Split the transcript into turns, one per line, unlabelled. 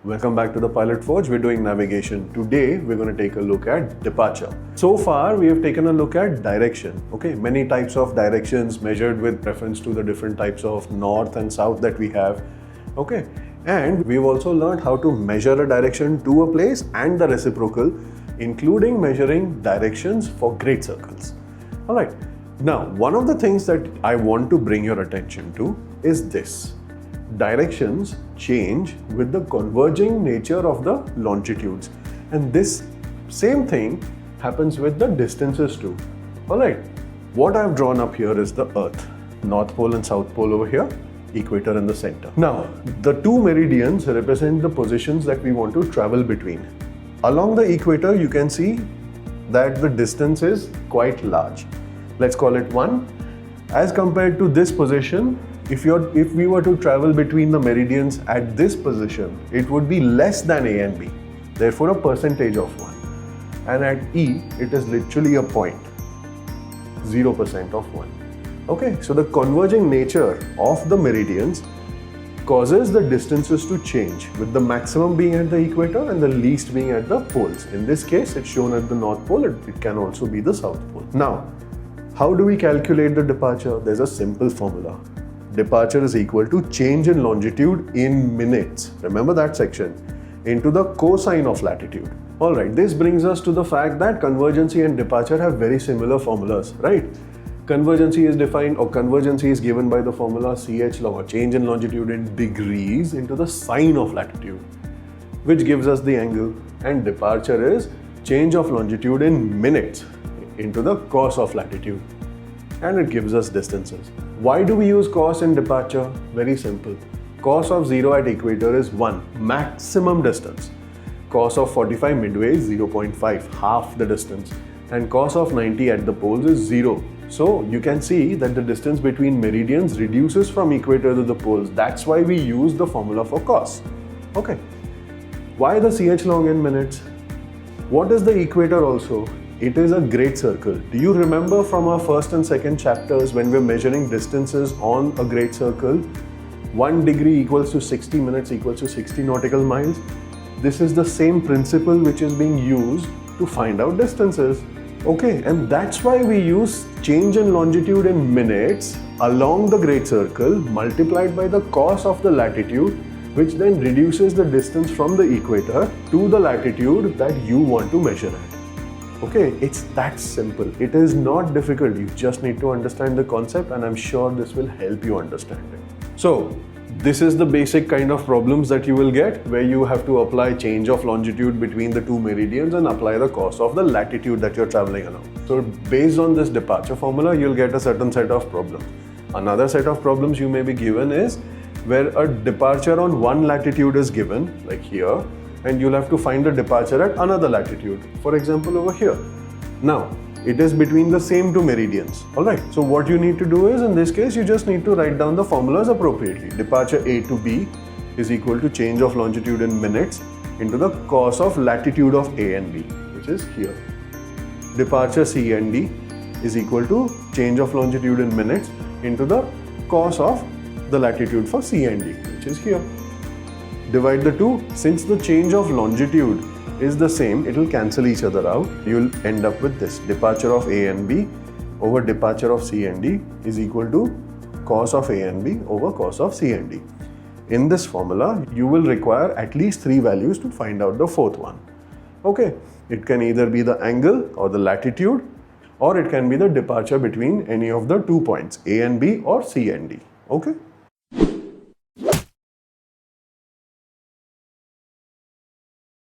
Welcome back to the Pilot Forge. We're doing navigation. Today, we're going to take a look at departure. So far, we have taken a look at direction. Okay, many types of directions measured with reference to the different types of north and south that we have. Okay, and we've also learned how to measure a direction to a place and the reciprocal, including measuring directions for great circles. All right. Now, one of the things that I want to bring your attention to is this. Directions change with the converging nature of the longitudes, and this same thing happens with the distances too. All right. What I've drawn up here is the Earth. North Pole and South Pole over here, equator in the center. Now, the two meridians represent the positions that we want to travel between. Along the equator, you can see that the distance is quite large. Let's call it 1. As compared to this position, if we were to travel between the meridians at this position, it would be less than A and B, therefore a percentage of 1. And at E, it is literally a point, 0% of 1. Okay, so the converging nature of the meridians causes the distances to change, with the maximum being at the equator and the least being at the poles. In this case, it's shown at the North Pole, it can also be the South Pole. Now, how do we calculate the departure? There's a simple formula. Departure is equal to change in longitude in minutes. Remember that section. Into the cosine of latitude. Alright, this brings us to the fact that convergency and departure have very similar formulas, right? Convergency is defined, or convergency is given by the formula CH log, or change in longitude in degrees into the sine of latitude, which gives us the angle. And departure is change of longitude in minutes into the cos of latitude, and it gives us distances. Why do we use cos in departure? Very simple. Cos of 0 at equator is 1, maximum distance. Cos of 45 midway is 0.5, half the distance. And cos of 90 at the poles is 0. So you can see that the distance between meridians reduces from equator to the poles. That's why we use the formula for cos. Okay. Why the CH log in minutes? What is the equator also? It is a great circle. Do you remember from our first and second chapters when we're measuring distances on a great circle? 1 degree equals to 60 minutes equals to 60 nautical miles. This is the same principle which is being used to find out distances. Okay, and that's why we use change in longitude in minutes along the great circle multiplied by the cos of the latitude, which then reduces the distance from the equator to the latitude that you want to measure at. Okay, it's that simple. It is not difficult. You just need to understand the concept, and I'm sure this will help you understand it. So, this is the basic kind of problems that you will get, where you have to apply change of longitude between the two meridians and apply the cos of the latitude that you're traveling along. So, based on this departure formula, you'll get a certain set of problems. Another set of problems you may be given is where a departure on one latitude is given, like here, and you'll have to find the departure at another latitude. For example, over here. Now, it is between the same two meridians. Alright, so what you need to do is, in this case, you just need to write down the formulas appropriately. Departure A to B is equal to change of longitude in minutes into the cos of latitude of A and B, which is here. Departure C and D is equal to change of longitude in minutes into the cos of the latitude for C and D, which is here. Divide the two. Since the change of longitude is the same, it will cancel each other out. You will end up with this. Departure of A and B over departure of C and D is equal to cos of A and B over cos of C and D. In this formula, you will require at least 3 values to find out the fourth one. Okay, it can either be the angle or the latitude, or it can be the departure between any of the 2 points, A and B or C and D. Okay.